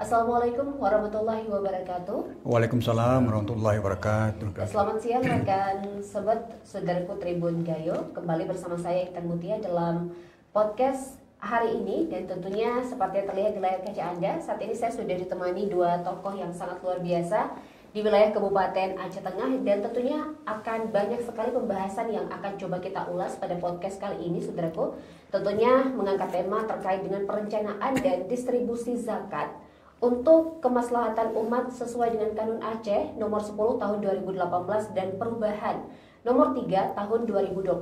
Assalamualaikum warahmatullahi wabarakatuh. Waalaikumsalam warahmatullahi wabarakatuh. Selamat siang rekan sobat saudaraku Tribun Gayo. Kembali bersama saya Intan Mutia dalam podcast hari ini, dan tentunya seperti yang terlihat di layar kaca Anda, saat ini saya sudah ditemani dua tokoh yang sangat luar biasa di wilayah Kabupaten Aceh Tengah, dan tentunya akan banyak sekali pembahasan yang akan coba kita ulas pada podcast kali ini, saudaraku. Tentunya mengangkat tema terkait dengan perencanaan dan distribusi zakat untuk kemaslahatan umat sesuai dengan Kanun Aceh nomor 10 tahun 2018 dan perubahan nomor 3 tahun 2021.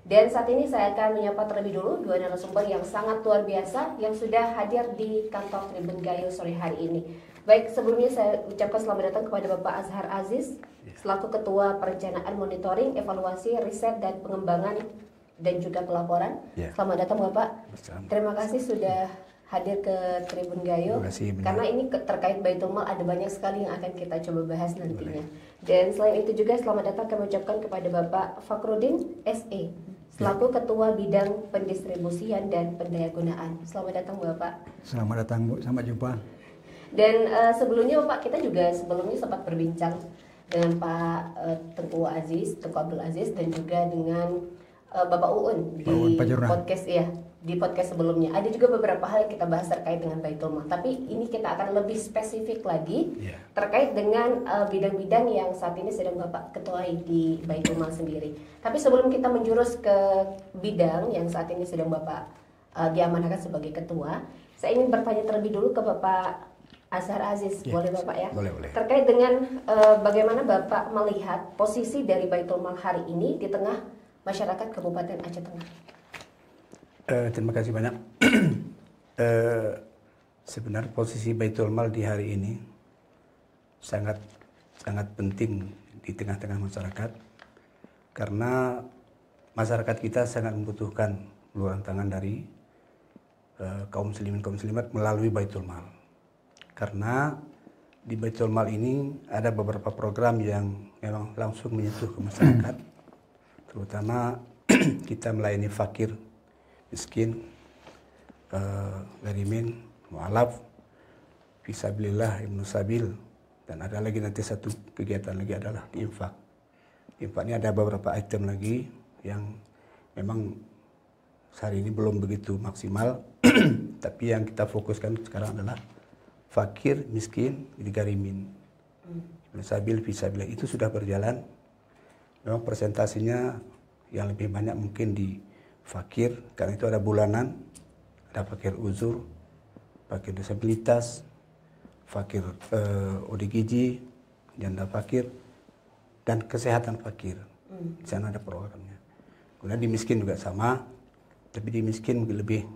Dan saat ini saya akan menyapa terlebih dulu dua narasumber yang sangat luar biasa yang sudah hadir di kantor Tribun Gayo sore hari ini. Baik, sebelumnya saya ucapkan selamat datang kepada Bapak Azhar Aziz selaku Ketua Perencanaan Monitoring, Evaluasi, Riset dan Pengembangan dan juga Pelaporan. Selamat datang Bapak. Terima kasih sudah hadir ke Tribun Gayo, karena ini terkait Baitul Mal ada banyak sekali yang akan kita coba bahas nantinya. Dan selain itu juga selamat datang kami ucapkan kepada Bapak Fakrudin SE selaku Ketua Bidang Pendistribusian dan Pendayagunaan. Selamat datang Bapak. Selamat datang Bu, sampai jumpa. Dan sebelumnya Bapak, kita juga sebelumnya sempat berbincang dengan Pak Tengku Abdul Aziz dan juga dengan Bapak Uun di podcast di podcast sebelumnya. Ada juga beberapa hal yang kita bahas terkait dengan Baitul Mal. Tapi ini kita akan lebih spesifik lagi terkait dengan bidang-bidang yang saat ini sedang Bapak ketuai di Baitul Mal sendiri. Tapi sebelum kita menjurus ke bidang yang saat ini sedang Bapak diamanahkan sebagai ketua, saya ingin bertanya terlebih dulu ke Bapak Azhar Aziz. Boleh Bapak ya? Boleh. Terkait dengan bagaimana Bapak melihat posisi dari Baitul Mal hari ini di tengah masyarakat Kabupaten Aceh Tengah. Terima kasih banyak. Sebenarnya posisi Baitul Mal di hari ini sangat penting di tengah-tengah masyarakat, karena masyarakat kita sangat membutuhkan uluran tangan dari kaum muslimin kaum muslimat melalui Baitul Mal. Karena di Baitul Mal ini ada beberapa program yang memang langsung menyentuh ke masyarakat, terutama kita melayani fakir, miskin, garimin, mu'alaf, fisabilillah, ibnu sabil, dan ada lagi nanti satu kegiatan lagi adalah di infak. Infak ini ada beberapa item lagi yang memang hari ini belum begitu maksimal, tapi yang kita fokuskan sekarang adalah fakir, miskin, garimin, ibnu sabil, fisabilillah. Itu sudah berjalan. Memang presentasinya yang lebih banyak mungkin di fakir, karena itu ada bulanan, ada fakir uzur, fakir disabilitas, fakir ODGJ, janda fakir, dan kesehatan fakir. Di sana ada programnya. Kemudian di miskin juga sama, tapi di miskin mungkin lebih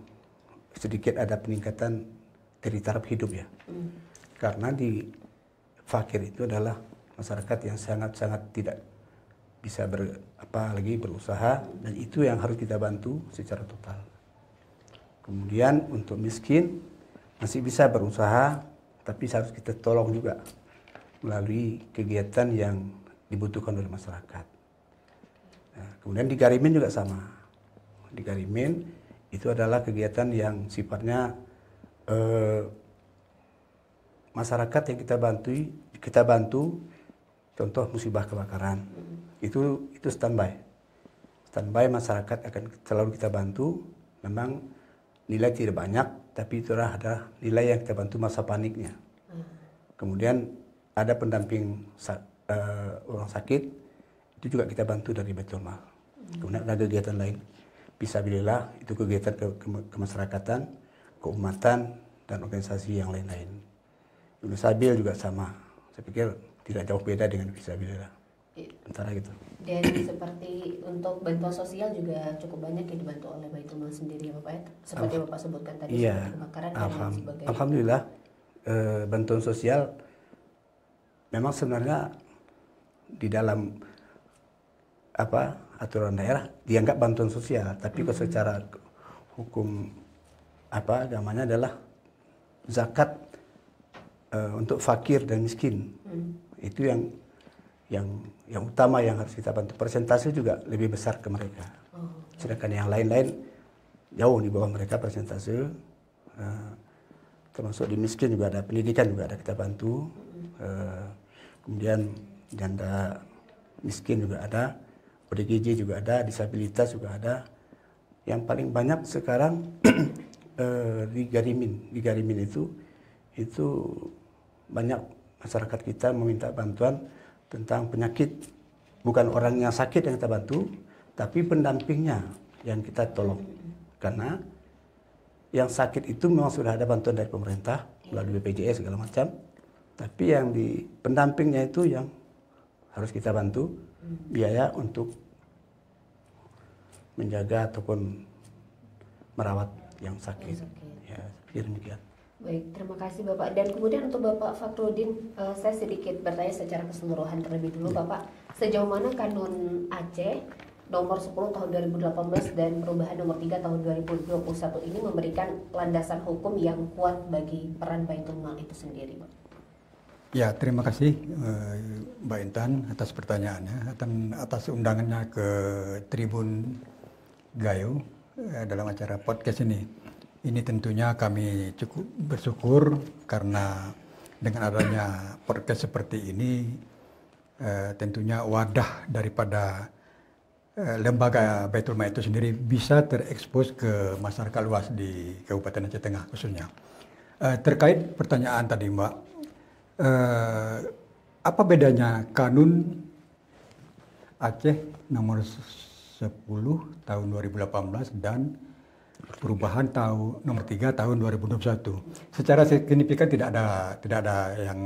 sedikit ada peningkatan dari taraf hidup ya. Karena di fakir itu adalah masyarakat yang sangat-sangat tidak bisa berusaha, dan itu yang harus kita bantu secara total. Kemudian untuk miskin masih bisa berusaha, tapi harus kita tolong juga melalui kegiatan yang dibutuhkan oleh masyarakat. Nah, kemudian di garimin juga sama. Di garimin itu adalah kegiatan yang sifatnya masyarakat yang kita bantu, contoh musibah kebakaran. Itu standby masyarakat akan selalu kita bantu. Memang nilai tidak banyak, tapi itu ada nilai yang kita bantu masa paniknya. Kemudian ada pendamping orang sakit, itu juga kita bantu dari Baitul Mal. Kemudian ada kegiatan lain, fisabilillah, itu kegiatan kemasyarakatan, keumatan, dan organisasi yang lain-lain. Ibnu sabil juga sama, saya pikir tidak jauh beda dengan fisabilillah. Antara gitu. Dan seperti untuk bantuan sosial juga cukup banyak yang dibantu oleh Baitul Mal sendiri ya Bapak ya? Seperti Bapak sebutkan tadi, seperti kebakaran dan lain sebagainya. Alhamdulillah, bantuan sosial memang sebenarnya di dalam aturan daerah dianggap bantuan sosial, tapi kalau secara hukum agamanya adalah zakat untuk fakir dan miskin. Itu yang utama yang harus kita bantu. Persentase juga lebih besar ke mereka. Sedangkan yang lain-lain jauh di bawah mereka persentase. termasuk di miskin juga ada, pendidikan juga ada kita bantu. Kemudian janda miskin juga ada, ODGJ juga ada, disabilitas juga ada. Yang paling banyak sekarang di Garimin itu banyak masyarakat kita meminta bantuan tentang penyakit, bukan orang yang sakit yang kita bantu, tapi pendampingnya yang kita tolong. Karena yang sakit itu memang sudah ada bantuan dari pemerintah melalui BPJS segala macam, tapi yang di pendampingnya itu yang harus kita bantu biaya untuk menjaga ataupun merawat yang sakit. Ya, seperti demikian. Baik, terima kasih Bapak. Dan kemudian untuk Bapak Fakhrudin, saya sedikit bertanya secara keseluruhan terlebih dulu Bapak. Sejauh mana Kanun Aceh nomor 10 tahun 2018 dan perubahan nomor 3 tahun 2021 ini memberikan landasan hukum yang kuat bagi peran Baitul Mal itu sendiri, Pak? Ya, terima kasih Mbak Intan atas pertanyaannya dan atas undangannya ke Tribun Gayo dalam acara podcast ini. Ini tentunya kami cukup bersyukur karena dengan adanya podcast seperti ini tentunya wadah daripada lembaga Baitul Mal itu sendiri bisa terekspos ke masyarakat luas di Kabupaten Aceh Tengah khususnya. Terkait pertanyaan tadi Mbak, apa bedanya Kanun Aceh nomor 10 tahun 2018 dan perubahan tahun nomor 3 tahun 2021? Secara signifikan tidak ada yang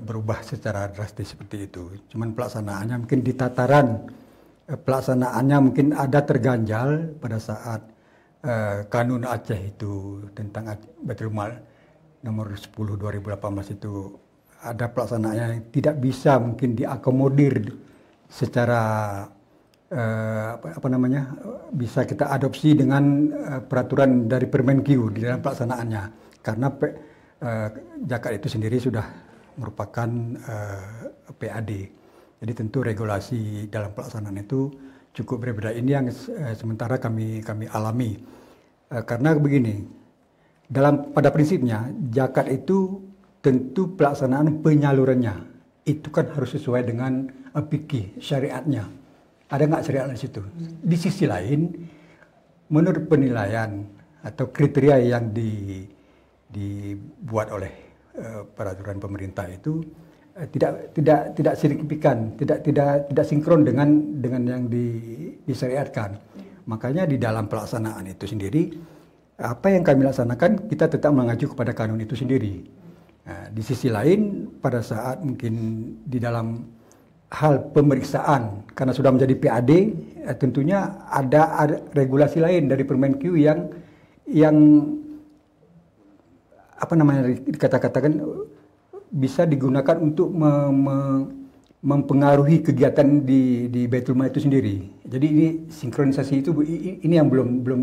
berubah secara drastis seperti itu. Cuman pelaksanaannya mungkin di tataran pelaksanaannya mungkin ada terganjal pada saat Kanun Aceh itu tentang Baitul Mal nomor 10 2018 itu ada pelaksanaannya yang tidak bisa mungkin diakomodir secara bisa kita adopsi dengan peraturan dari Permenkyu di dalam pelaksanaannya, karena zakat itu sendiri sudah merupakan PAD. Jadi tentu regulasi dalam pelaksanaan itu cukup berbeda. Ini yang sementara kami alami, karena begini, pada prinsipnya zakat itu tentu pelaksanaan penyalurannya itu kan harus sesuai dengan fikih syariatnya. Ada nggak syariat di situ? Di sisi lain, menurut penilaian atau kriteria yang dibuat oleh peraturan pemerintah itu tidak signifikan, tidak sinkron dengan yang disyariatkan. Makanya di dalam pelaksanaan itu sendiri, apa yang kami laksanakan kita tetap mengacu kepada kanun itu sendiri. Nah, di sisi lain, pada saat mungkin di dalam hal pemeriksaan, karena sudah menjadi PAD, tentunya ada regulasi lain dari Permenkyu yang dikatakan bisa digunakan untuk mempengaruhi kegiatan di Baitul Mal itu sendiri. Jadi ini sinkronisasi itu ini yang belum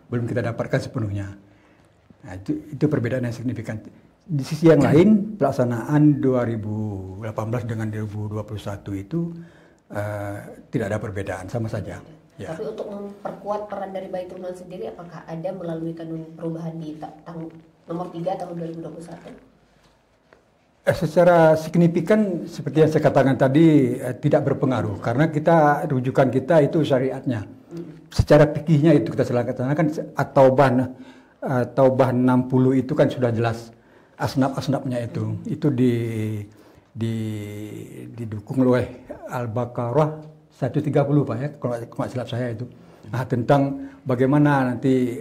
kita dapatkan sepenuhnya. Nah, itu perbedaan yang signifikan. Di sisi yang lain, pelaksanaan 2018 dengan 2021 itu tidak ada perbedaan, sama saja. Ya. Tapi untuk memperkuat peran dari Baitul Mal sendiri, apakah ada melalui kanun perubahan di nomor 3 tahun 2021? Secara signifikan seperti yang saya katakan tadi tidak berpengaruh, karena rujukan kita itu syariatnya. Secara fikihnya itu kita laksanakan. Taubah 60 itu kan sudah jelas asnaf-asnafnya itu didukung oleh Al-Baqarah 130 Pak ya, kalau nggak silap saya itu. Nah, tentang bagaimana nanti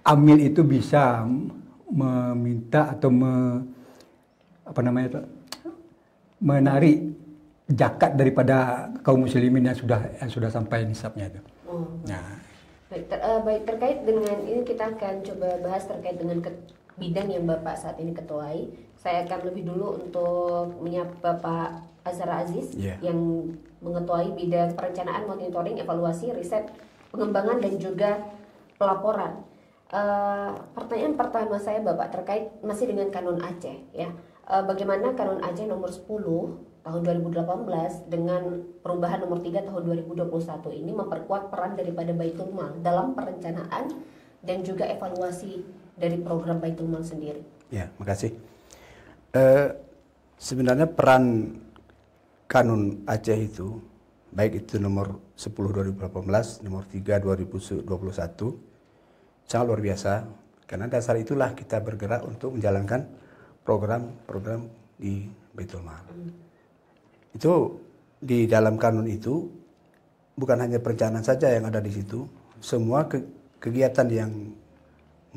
amil itu bisa meminta atau menarik zakat daripada kaum muslimin yang sudah sampai nisabnya itu. Nah, baik, terkait dengan ini kita akan coba bahas terkait dengan bidang yang Bapak saat ini ketuai. Saya akan lebih dulu untuk menyapa Bapak Azhar Aziz yang mengetuai bidang perencanaan, monitoring, evaluasi, riset, pengembangan dan juga pelaporan. Pertanyaan pertama saya Bapak terkait masih dengan Kanun Aceh ya. Bagaimana Kanun Aceh nomor 10 tahun 2018 dengan perubahan nomor 3 tahun 2021 ini memperkuat peran daripada Baitul Mal dalam perencanaan dan juga evaluasi dari program Baitul Mal sendiri. Ya, makasih. Sebenarnya peran Kanun Aceh itu, baik itu nomor 10 2018, nomor 3 2021, sangat luar biasa. Karena dasar itulah kita bergerak untuk menjalankan program-program di Baitul Mal. Itu di dalam kanun itu bukan hanya perencanaan saja yang ada di situ, semua kegiatan yang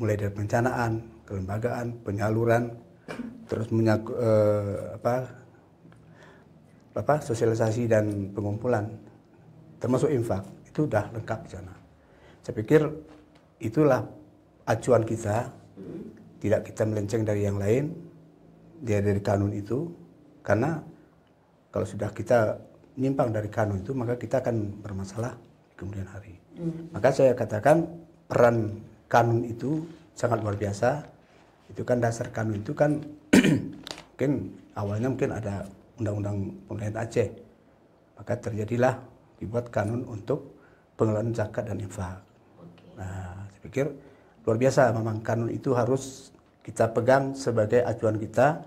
mulai dari perencanaan, kelembagaan, penyaluran, terus sosialisasi dan pengumpulan, termasuk infak, itu udah lengkap di sana. Saya pikir itulah acuan kita, tidak kita melenceng dari yang lain, dari kanun itu, karena kalau sudah kita menyimpang dari kanun itu, maka kita akan bermasalah di kemudian hari. Maka saya katakan peran kanun itu sangat luar biasa. Itu kan dasar kanun itu kan mungkin awalnya mungkin ada undang-undang pemerintah Aceh. Maka terjadilah dibuat kanun untuk pengelolaan zakat dan infak. Nah, saya pikir luar biasa memang kanun itu harus kita pegang sebagai acuan kita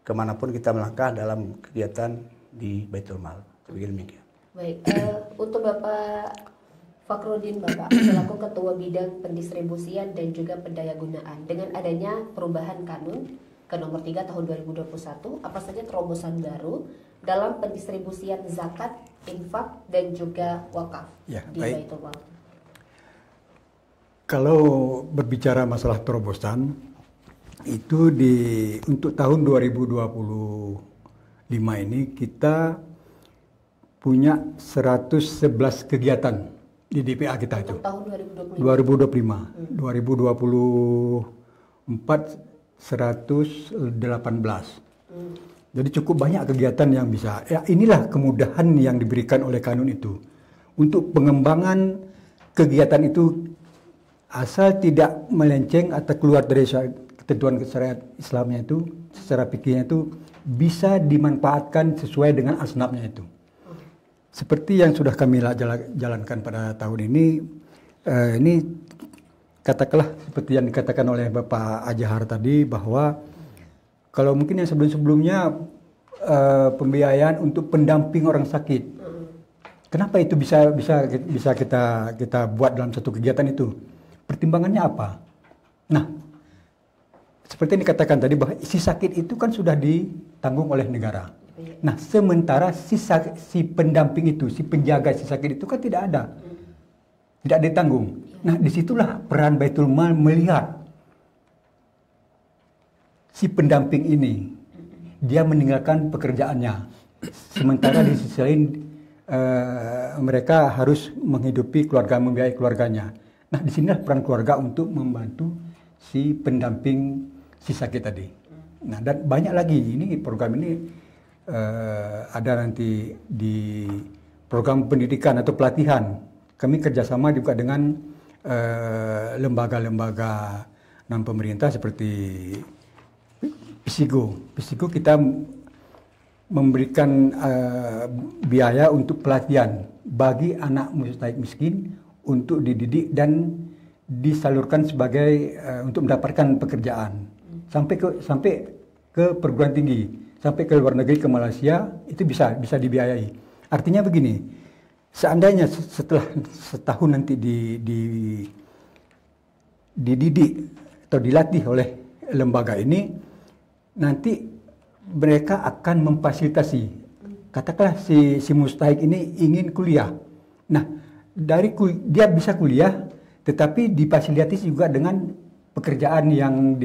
kemanapun kita melangkah dalam kegiatan di Baitul Mal. Saya pikir demikian. Baik, untuk Bapak Fakhruddin, Bapak selaku Ketua Bidang Pendistribusian dan juga Pendayagunaan, dengan adanya perubahan kanun ke nomor 3 tahun 2021, apa saja terobosan baru dalam pendistribusian zakat, infak dan juga wakaf di Baitul Mal? Kalau berbicara masalah terobosan, itu untuk tahun 2025 ini kita punya 111 kegiatan di DPA kita itu. Tahun 2025. 2024 118. Jadi cukup banyak kegiatan yang bisa. Ya, inilah kemudahan yang diberikan oleh kanun itu. Untuk pengembangan kegiatan itu asal tidak melenceng atau keluar dari ketentuan syariat Islamnya itu, secara fikihnya itu bisa dimanfaatkan sesuai dengan asnafnya itu. Seperti yang sudah kami jalankan pada tahun ini katakanlah seperti yang dikatakan oleh Bapak Ajahar tadi, bahwa kalau mungkin yang sebelum-sebelumnya pembiayaan untuk pendamping orang sakit, kenapa itu bisa kita buat dalam satu kegiatan itu? Pertimbangannya apa? Nah, seperti yang dikatakan tadi, bahwa si sakit itu kan sudah ditanggung oleh negara. Nah, sementara si pendamping itu, si penjaga si sakit itu kan tidak ada. Tidak ditanggung. Nah, disitulah peran Baitul Mal melihat si pendamping ini, dia meninggalkan pekerjaannya. Sementara di sisi lain mereka harus menghidupi keluarga, membiayai keluarganya. Nah, disinilah peran keluarga untuk membantu si pendamping si sakit tadi. Nah, dan banyak lagi. Ini program ini ada nanti di program pendidikan atau pelatihan. Kami kerjasama juga dengan lembaga-lembaga non pemerintah seperti Pisigo. Pisigo kita memberikan biaya untuk pelatihan bagi anak mustahik miskin untuk dididik dan disalurkan sebagai untuk mendapatkan pekerjaan sampai ke perguruan tinggi, sampai ke luar negeri, ke Malaysia, itu bisa dibiayai. Artinya begini, seandainya setelah setahun nanti dididik atau dilatih oleh lembaga ini, nanti mereka akan memfasilitasi. Katakanlah si mustahik ini ingin kuliah. Nah, dia bisa kuliah, tetapi difasilitasi juga dengan pekerjaan yang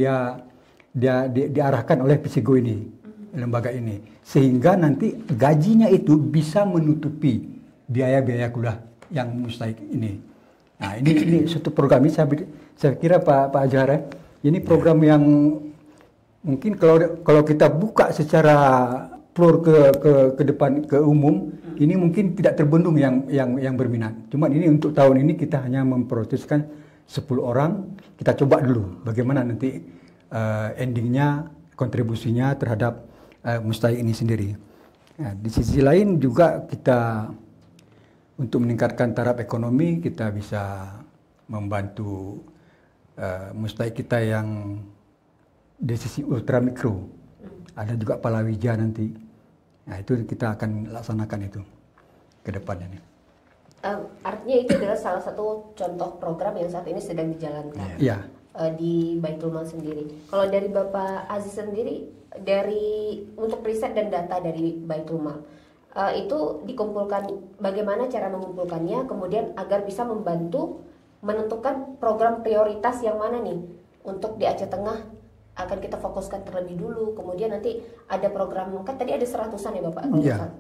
diarahkan oleh Pisigo ini, lembaga ini, sehingga nanti gajinya itu bisa menutupi biaya-biaya kuliah yang mustahik ini. Nah, ini suatu program ini saya kira Pak Ajahar, ini program yang mungkin kalau kita buka secara floor ke depan, ke umum, ini mungkin tidak terbendung yang berminat. Cuma ini untuk tahun ini kita hanya memproseskan 10 orang. Kita coba dulu bagaimana nanti endingnya, kontribusinya terhadap mustahik ini sendiri. Nah, di sisi lain juga kita untuk meningkatkan taraf ekonomi, kita bisa membantu mustahik kita yang di sisi ultramikro, ada juga palawija nanti. Nah itu kita akan laksanakan itu ke depannya nih. Artinya itu adalah salah satu contoh program yang saat ini sedang dijalankan di Baitul Mal sendiri. Kalau dari Bapak Aziz sendiri, untuk riset dan data dari Baitul Mal, itu dikumpulkan, bagaimana cara mengumpulkannya, kemudian agar bisa membantu menentukan program prioritas yang mana nih untuk di Aceh Tengah akan kita fokuskan terlebih dulu, kemudian nanti ada program, kan tadi ada 100-an ya Bapak,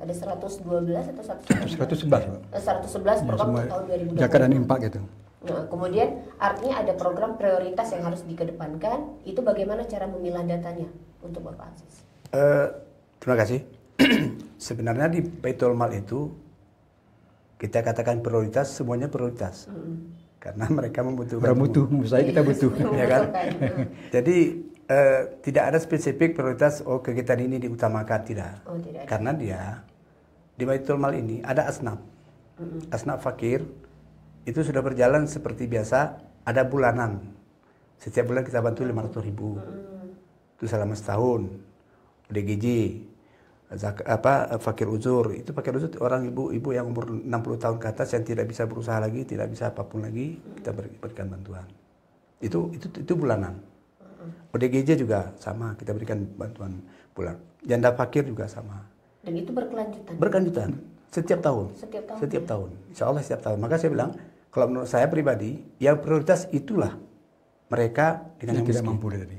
ada 112 atau 111 program untuk tahun 2020 zakat dan infak gitu. Nah, kemudian artinya ada program prioritas yang harus dikedepankan, itu bagaimana cara memilah datanya untuk Bapak Aziz? Terima kasih. Sebenarnya di Baitul Mal itu kita katakan prioritas, semuanya prioritas. Karena mereka membutuhkan. Saya kita butuh. Ya kan? Jadi tidak ada spesifik prioritas, kegiatan ini diutamakan, tidak. Tidak. Karena di Baitul Mal ini ada asnaf. Asnaf fakir itu sudah berjalan seperti biasa, ada bulanan. Setiap bulan kita bantu 500.000. Itu selama setahun. DGJ, fakir uzur. Itu fakir uzur orang ibu-ibu yang umur 60 tahun ke atas yang tidak bisa berusaha lagi, tidak bisa apapun lagi, kita berikan bantuan. Itu bulanan. ODGJ juga sama, kita berikan bantuan bulan. Janda fakir juga sama. Dan itu berkelanjutan? Berkelanjutan, setiap tahun. Setiap tahun. Insya Allah setiap tahun. Maka saya bilang, kalau menurut saya pribadi, yang prioritas itulah mereka dengan yang tidak miskin. mampu tadi.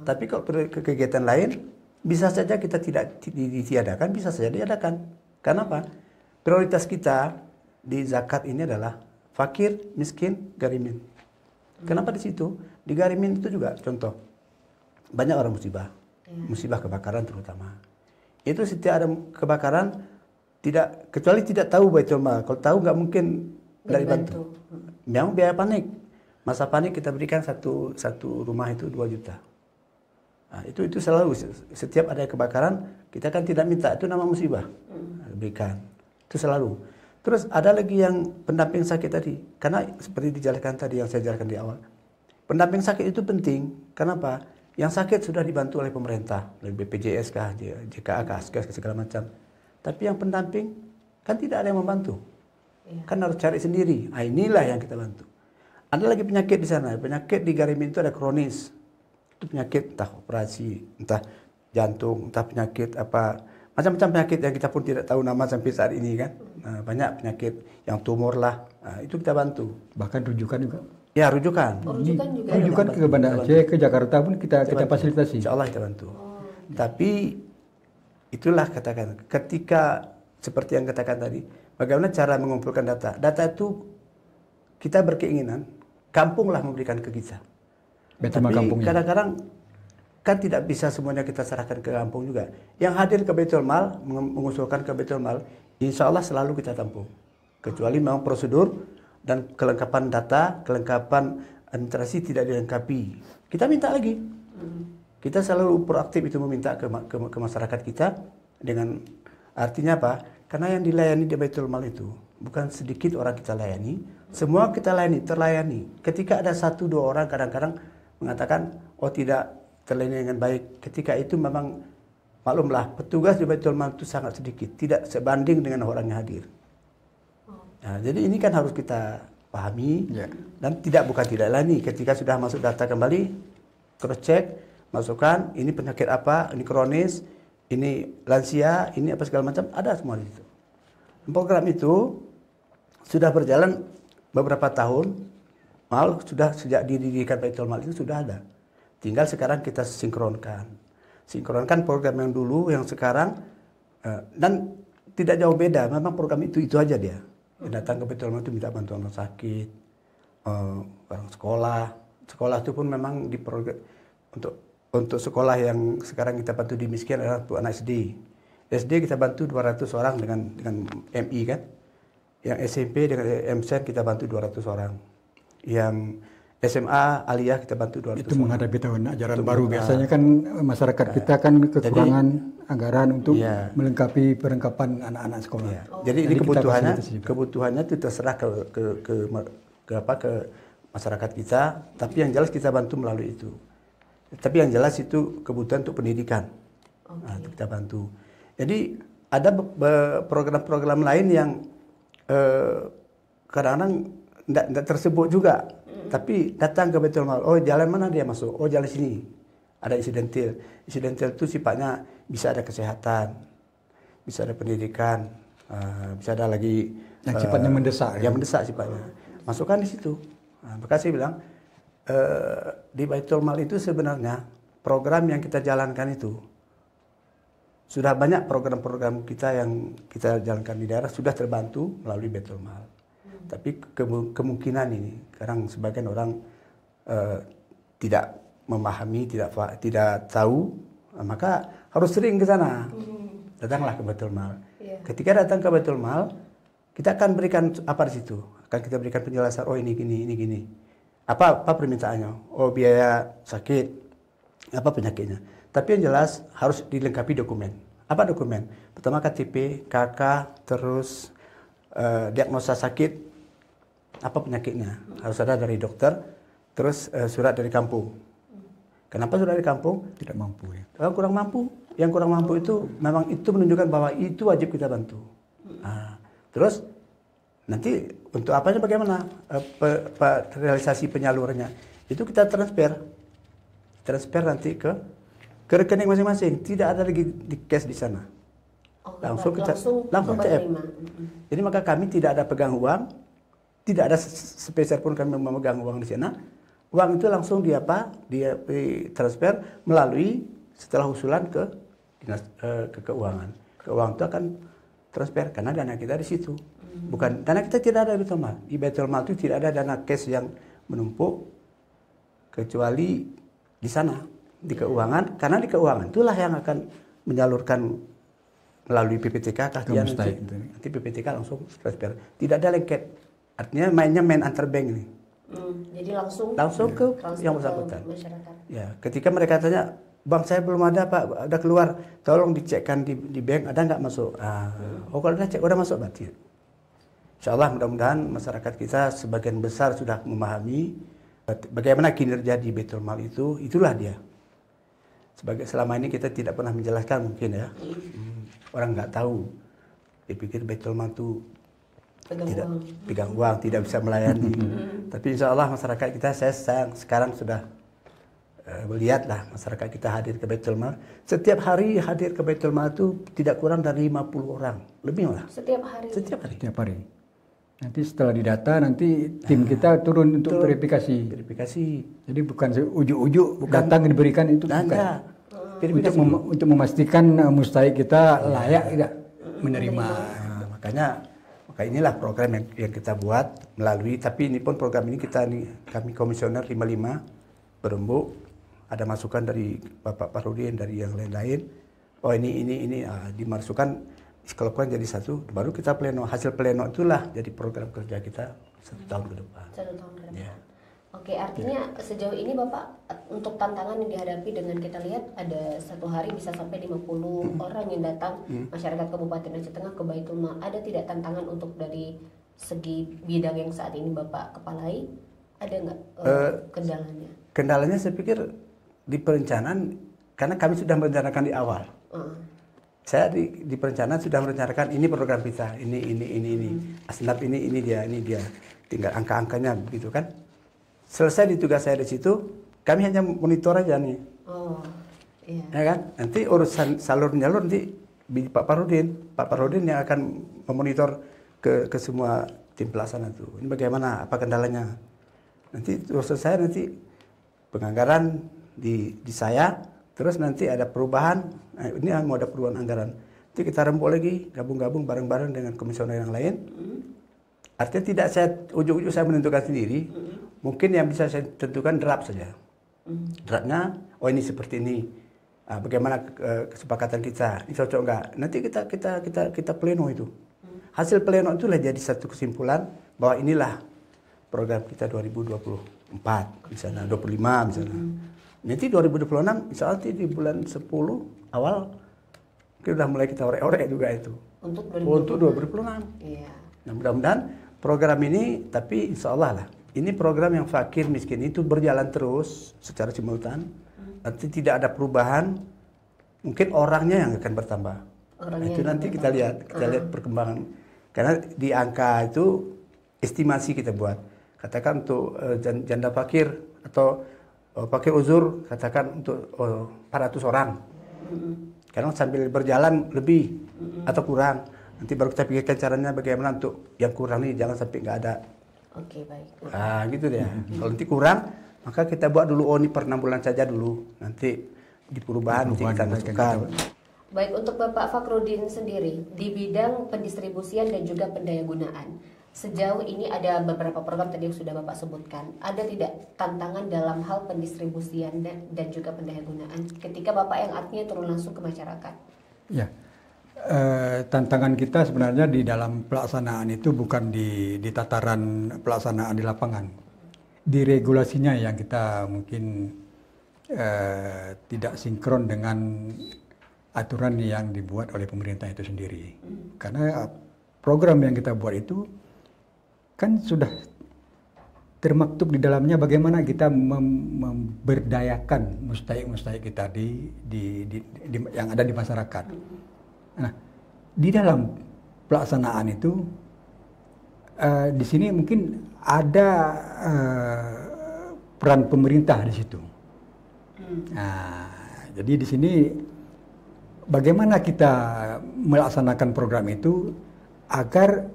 Tapi kalau kegiatan lain, bisa saja kita tidak ditiadakan, bisa saja diadakan. Karena apa? Prioritas kita di zakat ini adalah fakir, miskin, garimin. Kenapa di situ? Di garimin itu juga contoh. Banyak orang musibah kebakaran terutama. Itu setiap ada kebakaran, kecuali tidak tahu Baitul Mal. Kalau tahu nggak mungkin dari bantu. Memang biaya panik. Masa panik kita berikan satu rumah itu 2 juta. Nah, itu selalu setiap ada kebakaran kita kan tidak minta, itu nama musibah. Berikan. Itu selalu. Terus ada lagi yang pendamping sakit tadi. Karena seperti dijelaskan tadi yang saya jelaskan di awal. Pendamping sakit itu penting. Kenapa? Yang sakit sudah dibantu oleh pemerintah, oleh BPJS kah, JKA kah, segala macam. Tapi yang pendamping kan tidak ada yang membantu. Kan harus cari sendiri. Nah, inilah yang kita bantu. Ada lagi penyakit di sana. Penyakit di garimin itu ada kronis. Itu penyakit entah operasi, entah jantung, entah penyakit apa, macam-macam penyakit yang kita pun tidak tahu nama sampai saat ini kan. Nah, banyak penyakit yang tumor lah. Nah, itu kita bantu. Bahkan rujukan juga. Ya, rujukan. Rujukan ke Banda Aceh, ke Jakarta pun kita fasilitasi. Insya Allah kita bantu. Tapi itulah katakan, ketika seperti yang katakan tadi, bagaimana cara mengumpulkan data. Data itu kita berkeinginan, kampunglah memberikan ke kita. Tapi kadang-kadang kan tidak bisa semuanya kita serahkan ke kampung juga. Yang hadir ke Baitul Mal, mengusulkan ke Baitul Mal, insya Allah selalu kita tampung. Kecuali memang prosedur dan kelengkapan data, kelengkapan administrasi tidak dilengkapi. Kita minta lagi. Kita selalu proaktif itu meminta ke masyarakat kita dengan artinya apa? Karena yang dilayani di Baitul Mal itu bukan sedikit orang kita layani, semua kita layani, terlayani. Ketika ada 1-2 orang kadang-kadang mengatakan, tidak terlayani dengan baik. Ketika itu memang maklumlah, petugas di Baitul Mal itu sangat sedikit, tidak sebanding dengan orang yang hadir. Nah, jadi ini kan harus kita pahami dan bukan tidak layani. Ketika sudah masuk data kembali, cross check, masukkan ini penyakit apa, ini kronis, ini lansia, ini apa segala macam, ada semua di situ. Program itu sudah berjalan beberapa tahun. Sudah sejak didirikan Baitul Mal itu sudah ada. Tinggal sekarang kita sinkronkan program yang dulu, yang sekarang, dan tidak jauh beda. Memang program itu aja dia. Datang ke Baitul Mal itu minta bantuan orang sakit, orang sekolah. Sekolah itu pun memang di program untuk sekolah yang sekarang kita bantu di miskin adalah untuk anak SD. SD kita bantu 200 orang dengan MI kan. Yang SMP dengan MSen kita bantu 200 orang. Yang SMA, aliyah kita bantu 200 itu menghadapi tahun ajaran baru. Biasanya kan masyarakat kita kan kekurangan anggaran untuk melengkapi perlengkapan anak-anak sekolah. Jadi ini kebutuhannya itu terserah ke masyarakat kita, tapi yang jelas kita bantu melalui itu. Tapi yang jelas itu kebutuhan untuk pendidikan. Nah, itu kita bantu. Jadi ada program-program lain yang kadang-kadang tidak tersebut juga. Tapi datang ke Baitul Mal, oh jalan mana dia masuk? Oh jalan sini. Ada insidental. Insidental itu sifatnya bisa ada kesehatan, bisa ada pendidikan, bisa ada lagi yang sifatnya mendesak. Yang mendesak sifatnya. Masukkan di situ. Nah, maka saya bilang di Baitul Mal itu sebenarnya program yang kita jalankan itu sudah banyak program-program kita yang kita jalankan di daerah sudah terbantu melalui Baitul Mal. Tapi kemungkinan ini, kadang sebagian orang tidak memahami, tidak tahu, maka harus sering ke sana. Datanglah ke Baitul Mal. Ketika datang ke Baitul Mal, kita akan berikan apa di situ? Akan kita berikan penjelasan, oh ini gini. Apa permintaannya? Oh biaya sakit, apa penyakitnya? Tapi yang jelas harus dilengkapi dokumen. Apa dokumen? Pertama KTP, KK, terus diagnosa sakit, apa penyakitnya, harus ada dari dokter, terus surat dari kampung. Kenapa surat dari kampung? Tidak mampu ya. Kalau kurang mampu, yang kurang mampu itu memang itu menunjukkan bahwa itu wajib kita bantu. Nah, terus nanti untuk apanya bagaimana realisasi penyalurannya? Itu kita transfer nanti ke rekening masing-masing. Tidak ada lagi di cash di sana. Langsung CF. Jadi maka kami tidak ada pegang uang. Tidak ada sepeser pun kami memegang uang di sana. Uang itu langsung dia transfer melalui setelah usulan ke dinas ke keuangan. Keuangan itu akan transfer karena dana kita di situ. Bukan dana kita tidak ada di Baitul Mal. Di Baitul Mal itu tidak ada dana cash yang menumpuk kecuali di sana di keuangan. Karena di keuangan itulah yang akan menyalurkan melalui PPTK nanti PPTK langsung transfer. Tidak ada lengket. Artinya mainnya main antar bank ini. Jadi langsung ke yang bersangkutan. Masyarakat. Ya, ketika mereka tanya, "Bang, saya belum ada, Pak, ada keluar. Tolong dicekkan di bank ada nggak masuk?" Oh, kalau udah cek udah masuk berarti. Insya Allah mudah-mudahan masyarakat kita sebagian besar sudah memahami bagaimana kinerja di Baitul Mal itu. Itulah dia. Selama ini kita tidak pernah menjelaskan mungkin ya. Orang nggak tahu. Dipikir Baitul Mal itu pegang uang, tidak bisa melayani. Tapi insya Allah masyarakat kita, saya sekarang sudah melihatlah masyarakat kita hadir ke Baitul Mal. Setiap hari hadir ke Baitul Mal itu tidak kurang dari 50 orang, lebih malah. Setiap hari. Setiap hari. Nanti setelah didata, nanti tim kita turun untuk verifikasi. Jadi bukan ujuk-ujuk datang diberikan itu bukan. Untuk memastikan mustahik kita layak tidak menerima. Makanya inilah program yang kita buat melalui, tapi ini pun program ini kami komisioner 55 berembuk, ada masukan dari Bapak Parudin, dari yang lain-lain. Oh ini dimasukkan, dikelompokkan jadi satu, baru kita pleno. Hasil pleno itulah jadi program kerja kita 1 tahun ke depan. 1 tahun ke depan. Ya. Oke, artinya sejauh ini Bapak untuk tantangan yang dihadapi dengan kita lihat ada satu hari bisa sampai 50 orang yang datang masyarakat Kabupaten Aceh Tengah ke Baitul Mal. Ada tidak tantangan untuk dari segi bidang yang saat ini Bapak kepalai? Ada nggak kendalanya? Kendalanya saya pikir di perencanaan, karena kami sudah merencanakan di awal. Saya di perencanaan sudah merencanakan ini program kita, ini. Asnaf ini dia. Tinggal angka-angkanya begitu kan. Selesai di tugas saya di situ, kami hanya monitor aja nih. Iya. Ya kan? Nanti urusan salur-nyalur nanti Pak Parudin yang akan memonitor ke semua tim pelaksana itu. Ini bagaimana, apa kendalanya? Nanti urusan saya nanti penganggaran di saya, terus nanti ada perubahan. Nah, ini mau ada perubahan anggaran. Nanti kita rembuk lagi, gabung-gabung bareng-bareng dengan komisioner yang lain. Artinya tidak saya ujuk-ujuk saya menentukan sendiri. Mungkin yang bisa saya tentukan draft saja. Draftnya, oh ini seperti ini. Bagaimana kesepakatan kita? Ini cocok nggak? Nanti kita pleno itu. Hasil pleno itulah jadi satu kesimpulan bahwa inilah program kita 2024 misalnya, 25 misalnya. Nanti 2026 insya Allah di bulan 10 awal kita udah mulai kita orek-orek juga itu. Untuk 2026. Iya. Nah, mudah-mudahan program ini, tapi insya Allah lah ini program yang fakir miskin itu berjalan terus secara simultan. Nanti tidak ada perubahan, mungkin orangnya yang akan bertambah. Itu nanti kita lihat perkembangan. Karena di angka itu estimasi kita buat. Katakan untuk janda fakir atau fakir uzur, katakan untuk 400 orang. Karena sambil berjalan lebih atau kurang. Nanti baru kita pikirkan caranya bagaimana untuk yang kurang ini jangan sampai nggak ada. Oke, baik. Nah gitu deh. Kalau nanti kurang, maka kita buat dulu ini per 6 bulan saja dulu. Nanti di perubahan nanti kita masukkan. Baik, untuk Bapak Fakhrudin sendiri di bidang pendistribusian dan juga pendayagunaan, sejauh ini ada beberapa program tadi yang sudah Bapak sebutkan. Ada tidak tantangan dalam hal pendistribusian dan juga pendayagunaan ketika Bapak yang artinya turun langsung ke masyarakat? Ya, tantangan kita sebenarnya di dalam pelaksanaan itu bukan di tataran pelaksanaan di lapangan. Di regulasinya yang kita mungkin tidak sinkron dengan aturan yang dibuat oleh pemerintah itu sendiri. Karena program yang kita buat itu kan sudah termaktub di dalamnya bagaimana kita memberdayakan mustahik-mustahik kita yang ada di masyarakat. Nah, di dalam pelaksanaan itu di sini mungkin ada peran pemerintah di situ. Nah, jadi di sini bagaimana kita melaksanakan program itu agar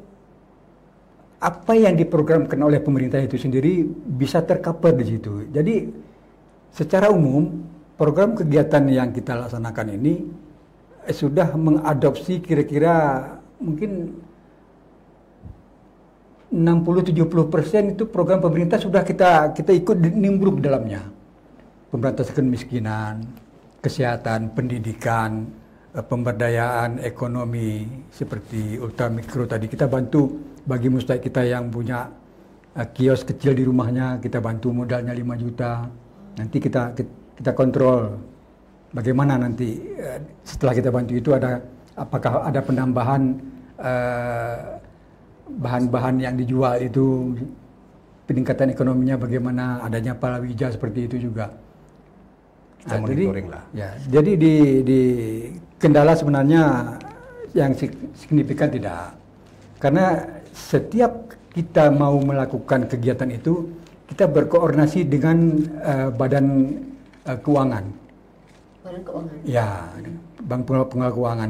apa yang diprogramkan oleh pemerintah itu sendiri bisa tercover di situ. Jadi secara umum program kegiatan yang kita laksanakan ini sudah mengadopsi kira-kira mungkin 60-70% itu program pemerintah sudah kita ikut nimbruk dalamnya. Pemberantasan kemiskinan, kesehatan, pendidikan, pemberdayaan ekonomi seperti ultra mikro tadi kita bantu. Bagi mustahik kita yang punya kios kecil di rumahnya, kita bantu modalnya 5 juta. Nanti kita kontrol bagaimana nanti setelah kita bantu itu apakah ada penambahan bahan-bahan yang dijual itu, peningkatan ekonominya bagaimana, adanya palawija seperti itu juga. Kita monitoring lah. Ya, jadi di kendala sebenarnya yang signifikan tidak. Karena setiap kita mau melakukan kegiatan itu, kita berkoordinasi dengan badan keuangan. Badan keuangan? Ya, bank pengelola keuangan,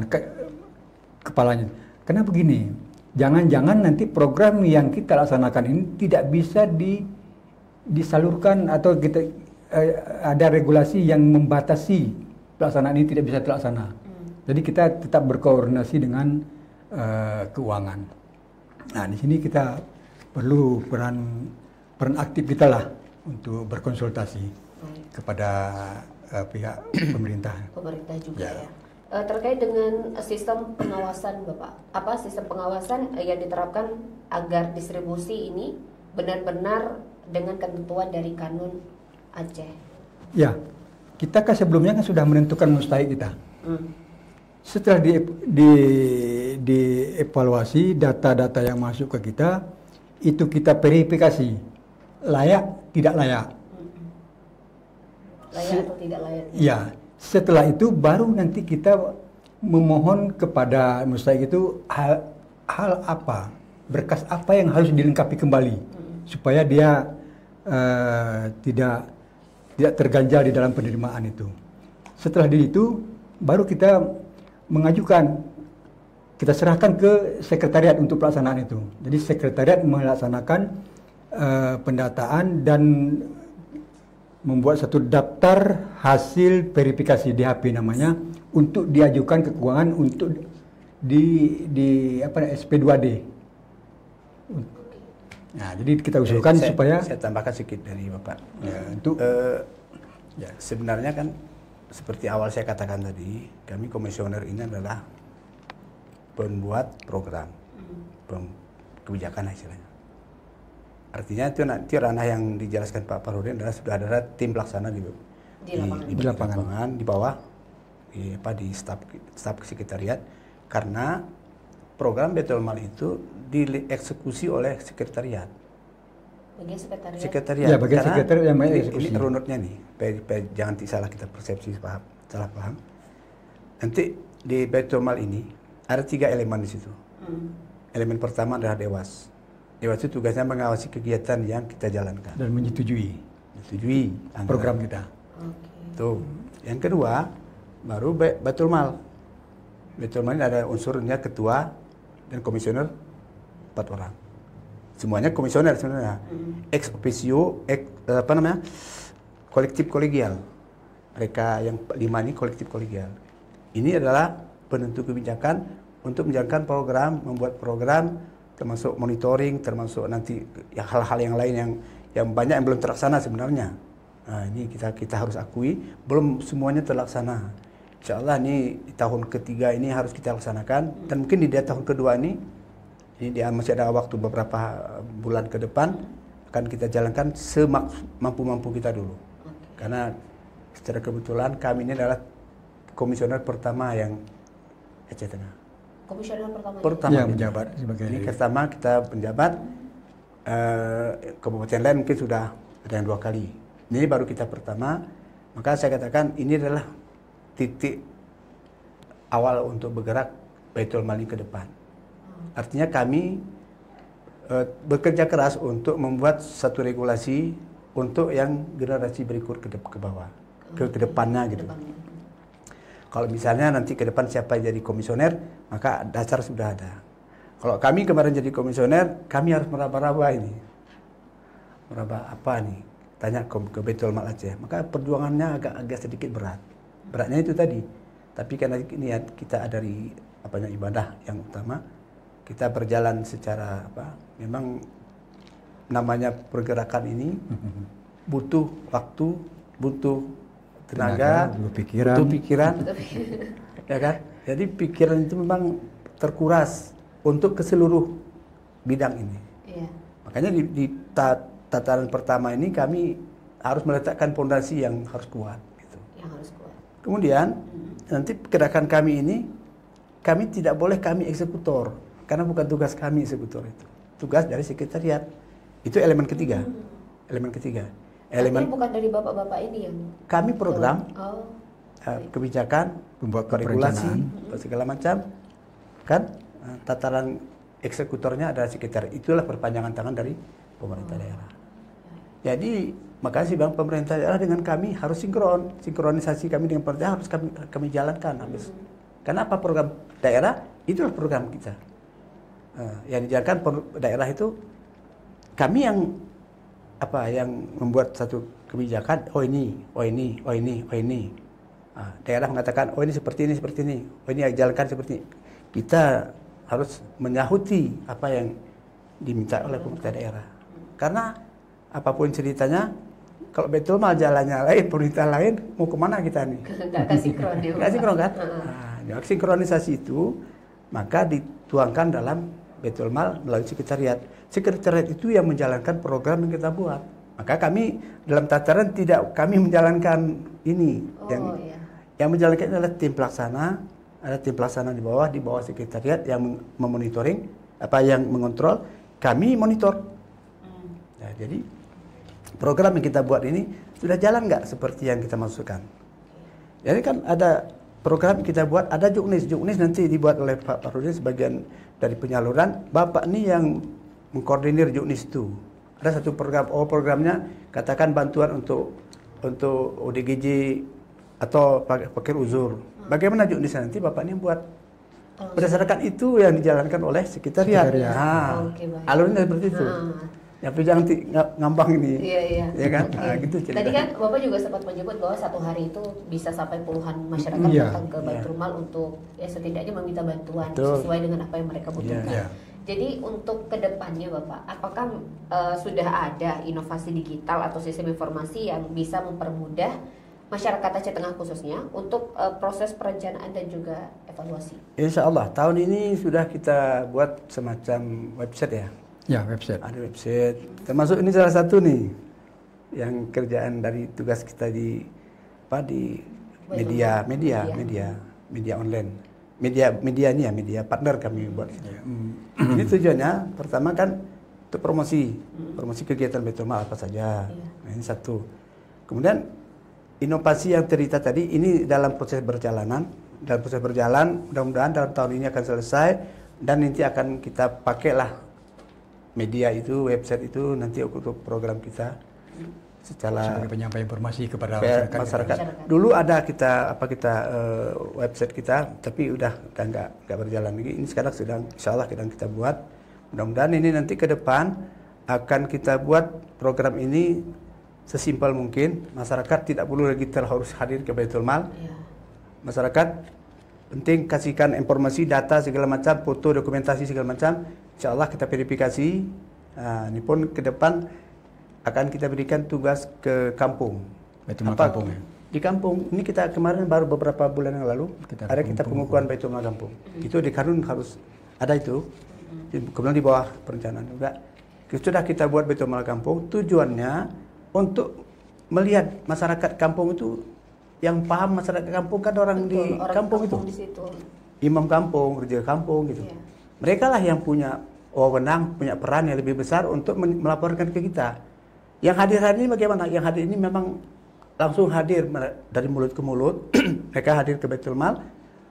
kepalanya. Karena begini, jangan-jangan nanti program yang kita laksanakan ini tidak bisa disalurkan atau kita ada regulasi yang membatasi pelaksanaan ini tidak bisa terlaksana. Jadi kita tetap berkoordinasi dengan keuangan. Nah, di sini kita perlu peran aktif kita lah untuk berkonsultasi kepada pihak pemerintah. Pemerintah juga ya. Terkait dengan sistem pengawasan Bapak, apa sistem pengawasan yang diterapkan agar distribusi ini benar-benar dengan ketentuan dari Kanun Aceh? Ya, kita kan sebelumnya kan sudah menentukan mustahik kita. Setelah dievaluasi data-data yang masuk ke kita, itu kita verifikasi layak tidak layak. Layak atau tidak layak? Ya, setelah itu baru nanti kita memohon kepada mustahik itu hal apa, berkas apa yang harus dilengkapi kembali supaya dia tidak terganjal di dalam penerimaan itu. Setelah itu baru kita mengajukan, kita serahkan ke sekretariat untuk pelaksanaan itu. Jadi sekretariat melaksanakan pendataan dan membuat satu daftar hasil verifikasi DHP namanya untuk diajukan ke keuangan untuk di SP2D. Nah, jadi kita usulkan supaya saya tambahkan sedikit dari Bapak. Ya, untuk sebenarnya kan seperti awal saya katakan tadi, kami komisioner ini adalah pembuat program, kebijakan istilahnya. Artinya itu nanti ranah yang dijelaskan Pak Fakhrudin adalah sudah ada tim pelaksana di lapangan, di bawah, di staf sekretariat, karena program Baitul Mal itu dieksekusi oleh sekretariat. Bagian sekretariat. Sekretariat. Ya, bagian Karena sekretariat yang ini eksekusi. runutnya nih, jangan salah kita persepsi salah paham. Nanti di Baitul Mal ini ada 3 elemen di situ. Elemen pertama adalah Dewas. Dewas itu tugasnya mengawasi kegiatan yang kita jalankan Dan menyetujui anggaran. program kita. Oke. Tuh. Yang kedua baru Baitul Mal. Baitul Mal ini ada unsurnya ketua dan komisioner 4 orang. Semuanya komisioner sebenarnya. Ex officio, kolektif kolegial. Mereka yang 5 ini kolektif kolegial. Ini adalah penentu kebijakan untuk menjalankan program, membuat program, termasuk monitoring, termasuk nanti hal-hal yang lain yang banyak yang belum terlaksana sebenarnya. Nah, ini kita harus akui belum semuanya terlaksana. Insya Allah ini di tahun ketiga ini harus kita laksanakan, dan mungkin di tahun kedua ini masih ada waktu beberapa bulan ke depan akan kita jalankan semampu-mampu kita dulu. Karena secara kebetulan kami ini adalah komisioner pertama yang Aceh Tengah. Komisioner Pertama Ya, menjabat sebagai ini pertama kita penjabat. Kabupaten lain mungkin sudah ada yang 2 kali. Ini baru kita pertama. Maka saya katakan ini adalah titik awal untuk bergerak Baitul Mal ke depan. Artinya kami bekerja keras untuk membuat satu regulasi untuk yang generasi berikut ke bawah, ke depannya gitu. Kalau misalnya nanti ke depan siapa yang jadi komisioner, maka dasar sudah ada. Kalau kami kemarin jadi komisioner, kami harus meraba-raba ini. Meraba apa nih? Tanya ke Baitul Mal Aceh. Maka perjuangannya agak sedikit berat. Beratnya itu tadi. Tapi karena niat kita dari ibadah yang utama, kita berjalan secara memang namanya pergerakan ini butuh waktu, butuh tenaga, butuh pikiran, ya kan? Jadi pikiran itu memang terkuras untuk ke seluruh bidang ini. Iya. Makanya di tataran pertama ini kami harus meletakkan fondasi yang harus kuat. Gitu. Yang harus kuat. Kemudian nanti gerakan kami ini, kami tidak boleh kami eksekutor, karena bukan tugas kami eksekutor itu. Tugas dari sekretariat. Itu elemen ketiga. Elemen ketiga. Artinya bukan dari bapak-bapak ini yang kami program kebijakan, pembuat regulasi, segala macam, kan tataran eksekutornya adalah sekretariat. Itulah perpanjangan tangan dari pemerintah daerah. Jadi makasih Bang, pemerintah daerah dengan kami harus sinkronisasi kami dengan pemerintah harus kami jalankan habis. Karena apa program daerah itulah program kita. Yang dijalankan daerah itu kami yang membuat satu kebijakan, oh ini. Daerah mengatakan, oh ini seperti ini, oh ini jalankan seperti ini. Kita harus menyahuti apa yang diminta oleh pemerintah daerah. Karena apapun ceritanya, kalau Baitul Mal jalannya lain, pemerintah lain, mau kemana kita nih? Nggak sinkron ya. Nggak sinkron kan? Nah, sinkronisasi itu maka dituangkan dalam Baitul Mal melalui sekretariat. Sekretariat itu yang menjalankan program yang kita buat. Maka kami dalam tataran tidak kami menjalankan ini. Yang menjalankan adalah tim pelaksana. Ada tim pelaksana di bawah sekretariat yang memonitoring, yang mengontrol. Kami monitor. Nah, jadi program yang kita buat ini sudah jalan nggak seperti yang kita masukkan. Jadi kan ada program kita buat, ada juknis nanti dibuat oleh Pak Farudin sebagian dari penyaluran. Bapak nih yang mengkoordinir juknis itu. Ada satu program, programnya katakan bantuan untuk ODGJ atau fakir uzur. Bagaimana juknisnya nanti Bapak ini buat. Berdasarkan itu yang dijalankan oleh sekretariat. Alurnya seperti itu. Tapi jangan ngambang ini. Iya. Ya kan? Gitu cerita. Tadi kan Bapak juga sempat menyebut bahwa satu hari itu bisa sampai puluhan masyarakat datang ke Baitul Mal untuk setidaknya meminta bantuan sesuai dengan apa yang mereka butuhkan. Jadi untuk kedepannya Bapak, apakah sudah ada inovasi digital atau sistem informasi yang bisa mempermudah masyarakat Aceh Tengah khususnya untuk proses perencanaan dan juga evaluasi? Insya Allah tahun ini sudah kita buat semacam website ya. Ya, website. Ada website. Termasuk ini salah satu nih yang kerjaan dari tugas kita di media online. Media partner kami buat. Ini tujuannya pertama kan untuk promosi kegiatan Baitul Mal apa saja. Nah, ini satu. Kemudian inovasi yang cerita tadi ini dalam proses berjalan, mudah-mudahan dalam tahun ini akan selesai dan nanti akan kita pakailah media itu, website itu nanti untuk program kita secara sebagai penyampaian informasi kepada masyarakat. Dulu ada kita website kita, tapi udah nggak berjalan lagi. Ini sekarang sedang, insyaallah kita buat. Mudah-mudahan ini nanti ke depan akan kita buat program ini sesimpel mungkin. Masyarakat tidak perlu lagi harus hadir ke Baitul Mal. Masyarakat penting kasihkan informasi, data segala macam, foto, dokumentasi segala macam. Insyaallah kita verifikasi. Nah, ini pun ke depan akan kita berikan tugas ke kampung. Baitul Mal kampung ya? Di kampung. Ini kita kemarin baru beberapa bulan yang lalu kita pengukuhan Baitul Mal kampung. Itu di Karun harus ada itu. Kemudian di bawah perencanaan juga. Sudah kita buat Baitul Mal kampung. Tujuannya untuk melihat masyarakat kampung itu, yang paham masyarakat kampung kan orang di kampung itu. Di situ. Imam kampung, kerja kampung gitu. Mereka lah yang punya wewenang, punya peran yang lebih besar untuk melaporkan ke kita. Yang hadir hari ini bagaimana? Yang hadir ini memang langsung hadir dari mulut ke mulut. Mereka hadir ke Baitul Mal.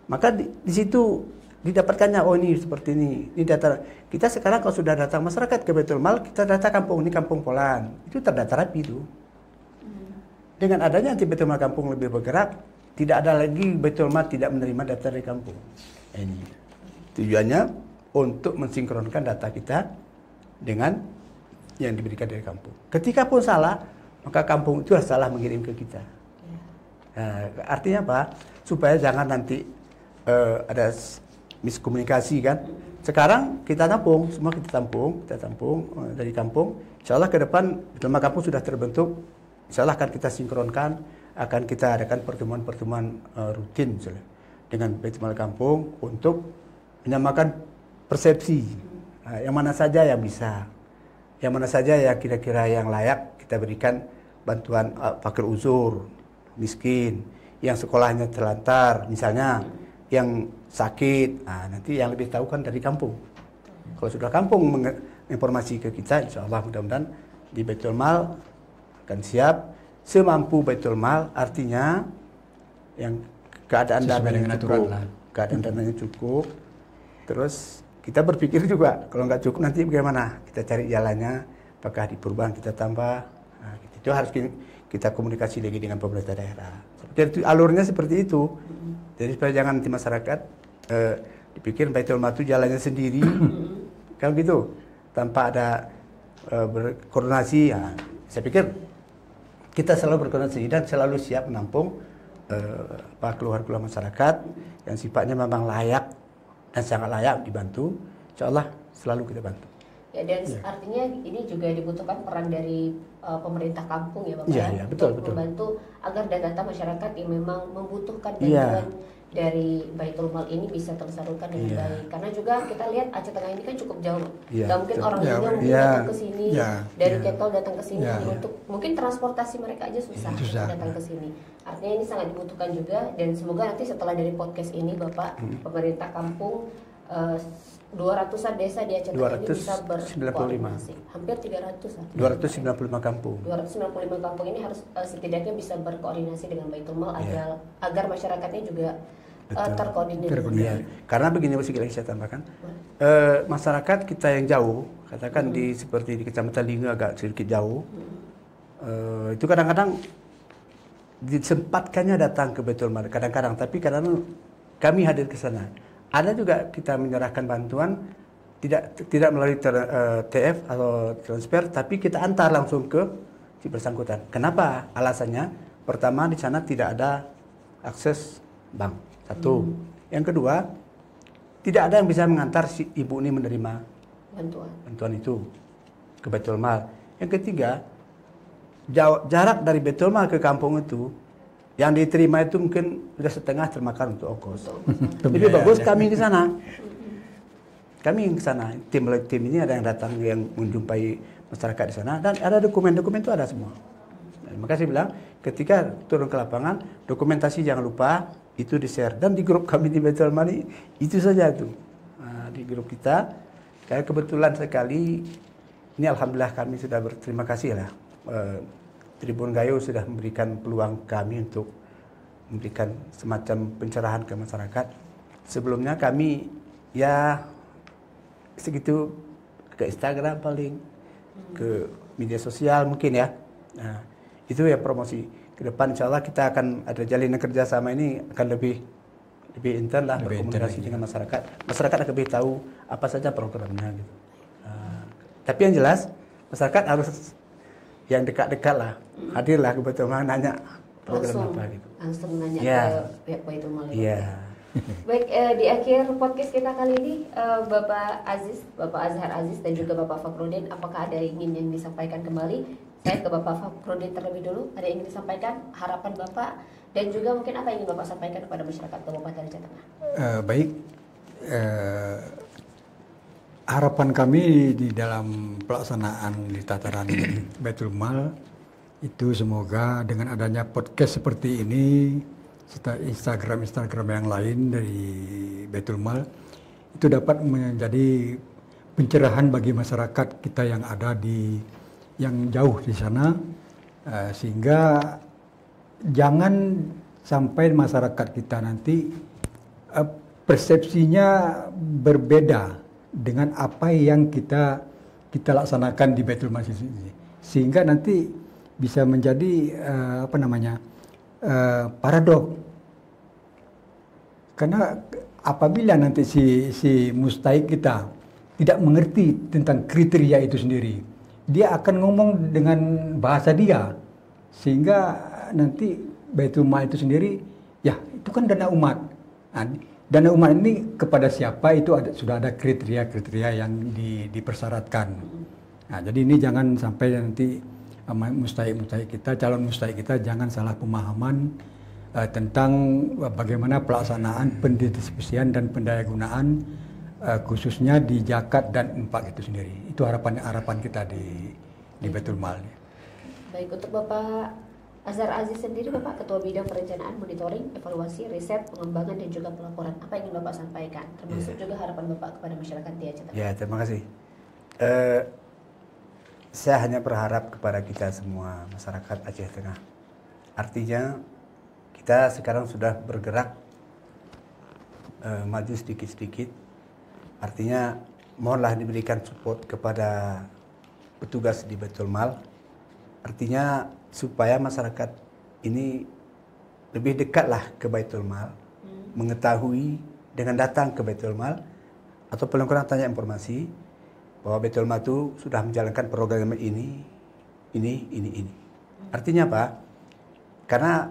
Maka di situ didapatkannya, oh ini seperti ini data. Kita sekarang kalau sudah datang masyarakat ke Baitul Mal, kita data kampung, ini kampung Polan. Itu terdata rapi itu. Dengan adanya nanti Baitul Mal kampung lebih bergerak, tidak ada lagi Baitul Mal tidak menerima data dari kampung. Ini tujuannya untuk mensinkronkan data kita dengan yang diberikan dari kampung. Ketika pun salah, maka kampung itu salah mengirim ke kita. Nah, artinya apa? Supaya jangan nanti ada miskomunikasi kan. Sekarang kita tampung, semua kita tampung dari kampung. Insyaallah ke depan Baitul Mal kampung sudah terbentuk. Insyaallah akan kita sinkronkan, akan kita adakan pertemuan-pertemuan rutin misalnya dengan Baitul Mal kampung untuk menyamakan persepsi. Nah, yang mana saja yang bisa, yang mana saja yang kira-kira yang layak kita berikan bantuan fakir uzur, miskin, yang sekolahnya terlantar, misalnya yang sakit. Nah, nanti yang lebih tahu kan dari kampung. Kalau sudah kampung menginformasi ke kita, insyaallah mudah-mudahan di Baitul Mal akan siap semampu Baitul Mal, artinya yang keadaan dananya cukup, keadaan dananya cukup. Terus kita berpikir juga kalau nggak cukup nanti bagaimana, kita cari jalannya, apakah di perubahan kita tambah. Nah, itu harus kita komunikasi lagi dengan pemerintah daerah. Seperti itu, alurnya seperti itu. Jadi supaya jangan nanti masyarakat dipikir Baitul Mal itu jalannya sendiri, kan gitu, tanpa ada berkoordinasi. Nah, saya pikir kita selalu berkoordinasi dan selalu siap menampung keluhan-keluhan masyarakat yang sifatnya memang layak dan sangat layak dibantu. Insyaallah selalu kita bantu. Ya, dan artinya ini juga dibutuhkan peran dari pemerintah kampung ya Bapak, ya, betul. membantu agar data masyarakat yang memang membutuhkan bantuan dari Baitul Mal ini bisa tersalurkan dengan baik. Karena juga kita lihat Aceh Tengah ini kan cukup jauh. Gak mungkin orang juga mungkin datang ke sini dari Kentol datang ke sini untuk mungkin transportasi mereka aja susah datang ke sini. Artinya ini sangat dibutuhkan juga, dan semoga nanti setelah dari podcast ini Bapak, pemerintah kampung 200-an desa di Aceh Tengah ini bisa berkoordinasi. Hampir 300 lah. 295 kampung. 295 kampung ini harus setidaknya bisa berkoordinasi dengan Baitul Mal agar masyarakatnya juga terkoordinir. Karena begini masih lagi saya tambahkan, masyarakat kita yang jauh, katakan seperti di Kecamatan Linga agak sedikit jauh, itu kadang-kadang disempatkannya datang ke Baitul Mal, kadang-kadang, tapi kadang kami hadir ke sana. Ada juga kita menyerahkan bantuan tidak melalui TF atau transfer, tapi kita antar langsung ke si bersangkutan. Kenapa? Alasannya, pertama di sana tidak ada akses bank. Satu. Yang kedua, tidak ada yang bisa mengantar si ibu ini menerima bantuan itu ke Baitul Mal. Yang ketiga, jarak dari Baitul Mal ke kampung itu yang diterima itu mungkin sudah setengah termakan untuk ongkos. Lebih bagus kami ke sana. Kami ke sana. Tim ini ada yang datang yang menjumpai masyarakat di sana, dan ada dokumen-dokumen itu ada semua. Nah, maka saya bilang ketika turun ke lapangan, dokumentasi jangan lupa itu di-share, dan di grup kami di Baitul Mal itu saja itu. Nah, di grup kita kayak kebetulan sekali ini alhamdulillah kami sudah berterima kasih lah. Tribun Gayo sudah memberikan peluang kami untuk memberikan semacam pencerahan ke masyarakat. Sebelumnya kami ya segitu ke Instagram paling, ke media sosial mungkin ya. Nah, itu ya promosi. Ke depan insya Allah kita akan ada jalinan kerjasama ini akan lebih intens lah berkomunikasi dengan masyarakat. Masyarakat akan lebih tahu apa saja programnya gitu. Tapi yang jelas masyarakat harus yang dekat-dekat lah, hadirlah kebetulan nanya program apa gitu. Langsung nanya ke pihak Baitul Mal. Iya. Baik, di akhir podcast kita kali ini, Bapak Azhar Aziz dan juga Bapak Fakhrudin, apakah ada yang ingin disampaikan kembali? Saya ke Bapak Fakhrudin terlebih dulu. Ada yang ingin disampaikan, harapan Bapak, dan juga mungkin apa yang ingin Bapak sampaikan kepada masyarakat Kabupaten Aceh Tengah? Baik, harapan kami di dalam pelaksanaan di tataran Baitul Mal itu semoga dengan adanya podcast seperti ini serta Instagram yang lain dari Baitul Mal itu dapat menjadi pencerahan bagi masyarakat kita yang ada yang jauh di sana, sehingga jangan sampai masyarakat kita nanti persepsinya berbeda dengan apa yang kita laksanakan di Baitul Mal ini, sehingga nanti bisa menjadi paradok. Karena apabila nanti si mustahik kita tidak mengerti tentang kriteria itu sendiri, dia akan ngomong dengan bahasa dia, sehingga nanti Baitul Mal itu sendiri ya itu kan dana umat. Dana umat ini kepada siapa itu sudah ada kriteria yang dipersyaratkan. Nah, jadi ini jangan sampai nanti mustahik kita, calon mustahik kita jangan salah pemahaman tentang bagaimana pelaksanaan pendistribusian dan pendayagunaan khususnya di zakat dan infak itu sendiri. Itu harapan kita di Baitul Mal. Baik, untuk Bapak Azhar Aziz sendiri, Bapak Ketua Bidang Perencanaan, Monitoring, Evaluasi, Riset, Pengembangan, dan juga Pelaporan. Apa yang ingin Bapak sampaikan? Termasuk juga harapan Bapak kepada masyarakat di Aceh Tengah. Ya, terima kasih. Saya hanya berharap kepada kita semua masyarakat Aceh Tengah. Artinya kita sekarang sudah bergerak maju sedikit-sedikit. Artinya mohonlah diberikan support kepada petugas di Baitul Mal. Artinya supaya masyarakat ini lebih dekatlah ke Baitul Mal, mengetahui dengan datang ke Baitul Mal atau paling kurang tanya informasi bahwa Baitul Mal itu sudah menjalankan program ini. Artinya apa? Karena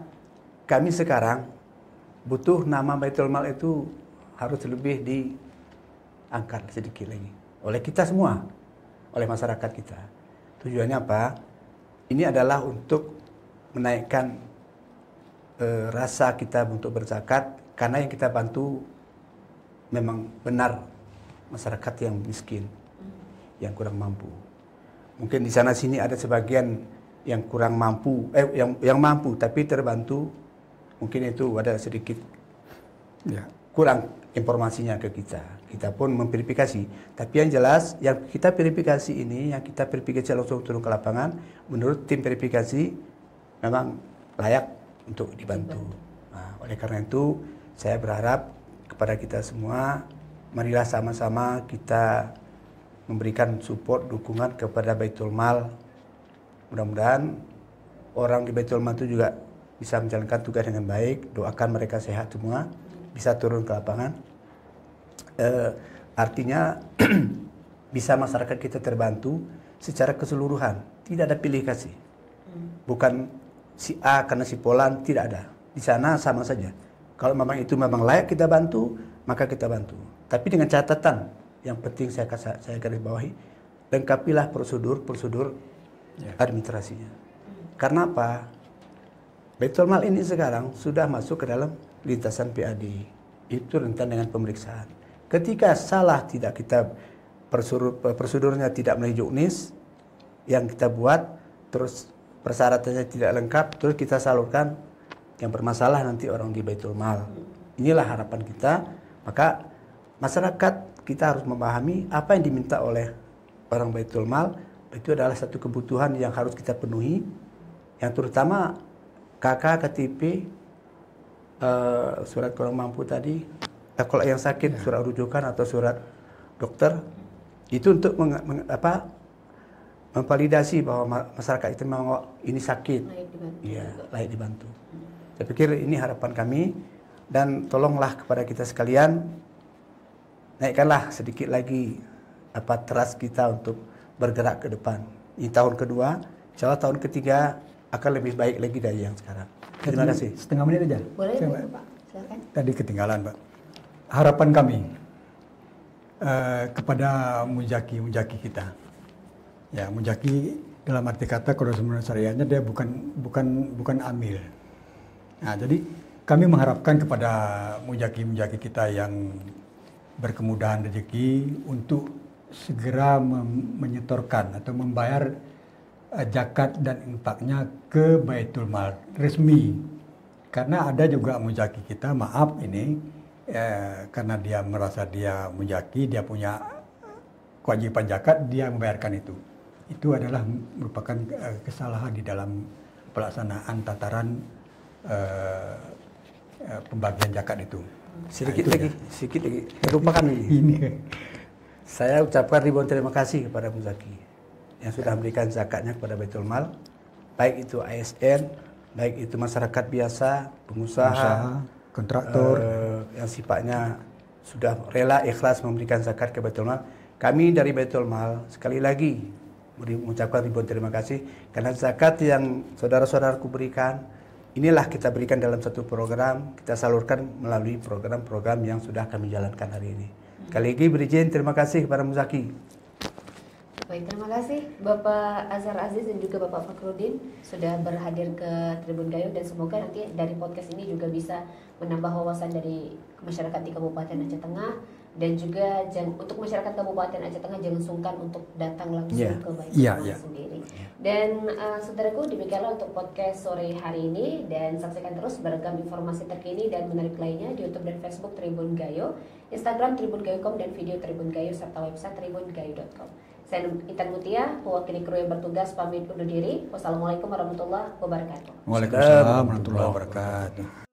kami sekarang butuh nama Baitul Mal itu harus lebih diangkat sedikit lagi oleh kita semua, oleh masyarakat kita. Tujuannya apa? Ini adalah untuk menaikkan rasa kita untuk berzakat, karena yang kita bantu memang benar masyarakat yang miskin, yang kurang mampu. Mungkin di sana sini ada sebagian yang kurang mampu, yang mampu tapi terbantu, mungkin itu ada sedikit kurang informasinya ke kita. Kita pun memverifikasi. Tapi yang jelas, yang kita verifikasi ini, yang kita verifikasi langsung turun ke lapangan, menurut tim verifikasi memang layak untuk dibantu. Nah, oleh karena itu, saya berharap kepada kita semua, marilah sama-sama kita memberikan support, dukungan kepada Baitul Mal. Mudah-mudahan orang di Baitul Mal itu juga bisa menjalankan tugas dengan baik. Doakan mereka sehat semua, bisa turun ke lapangan. Artinya bisa masyarakat kita terbantu secara keseluruhan, tidak ada pilih kasih, bukan si A karena si Polan, tidak ada. Di sana sama saja. Kalau memang itu memang layak kita bantu, maka kita bantu. Tapi dengan catatan yang penting saya garis bawahi, lengkapilah prosedur administrasinya. Karena apa? Baitul Mal ini sekarang sudah masuk ke dalam lintasan PAD, itu rentan dengan pemeriksaan. Ketika salah tidak kita prosedurnya tidak melalui juknis yang kita buat, terus persyaratannya tidak lengkap, terus kita salurkan, yang bermasalah nanti orang di Baitul Mal. Inilah harapan kita. Maka masyarakat kita harus memahami apa yang diminta oleh orang Baitul Mal itu adalah satu kebutuhan yang harus kita penuhi, yang terutama KK, KTP, surat kurang mampu tadi, kalau yang sakit surat rujukan atau surat dokter, itu untuk memvalidasi bahwa masyarakat itu memang ini sakit, layak dibantu. Saya pikir ini harapan kami, dan tolonglah kepada kita sekalian, naikkanlah sedikit lagi trust kita untuk bergerak ke depan. Ini tahun kedua, insya Allah tahun ketiga akan lebih baik lagi dari yang sekarang. Terima kasih. Setengah menit aja. Boleh, Pak. Silakan. Tadi ketinggalan, Pak. Harapan kami kepada mujaki kita. Ya, mujaki dalam arti kata kalau sebenarnya syariahnya dia bukan amil. Nah, jadi kami mengharapkan kepada mujaki kita yang berkemudahan rezeki untuk segera menyetorkan atau membayar zakat dan infaknya ke Baitul Mal resmi. Karena ada juga mujaki kita, maaf ini, karena dia merasa dia mujaki, dia punya kewajiban zakat, dia membayarkan itu. Itu adalah merupakan kesalahan di dalam pelaksanaan tataran pembagian zakat itu. Sedikit lagi. Lupakan ini. Saya ucapkan ribuan terima kasih kepada Muzaki yang sudah memberikan zakatnya kepada Baitul Mal, baik itu ASN, baik itu masyarakat biasa, pengusaha, kontraktor, yang sifatnya sudah rela ikhlas memberikan zakat ke Baitul Mal. Kami dari Baitul Mal sekali lagi mengucapkan ribuan terima kasih karena zakat yang saudara-saudaraku berikan, inilah kita berikan dalam satu program, kita salurkan melalui program-program yang sudah kami jalankan hari ini. Sekali lagi berizin terima kasih kepada Muzaki. Baik, terima kasih Bapak Azhar Aziz dan juga Bapak Fakrudin sudah berhadir ke Tribun Gayo, dan semoga nanti dari podcast ini juga bisa menambah wawasan dari masyarakat di Kabupaten Aceh Tengah, dan juga untuk masyarakat Kabupaten Aceh Tengah jangan sungkan untuk datang langsung ke Baitul Mal sendiri. Dan saudaraku, demikianlah untuk podcast sore hari ini, dan saksikan terus beragam informasi terkini dan menarik lainnya di YouTube dan Facebook Tribun Gayo, Instagram Tribun Gayo.com, dan video Tribun Gayo serta website tribungayo.com. Saya Intan Mutia, mewakili kru yang bertugas, pamit undur diri. Wassalamualaikum warahmatullahi wabarakatuh. Waalaikumsalam warahmatullahi wabarakatuh.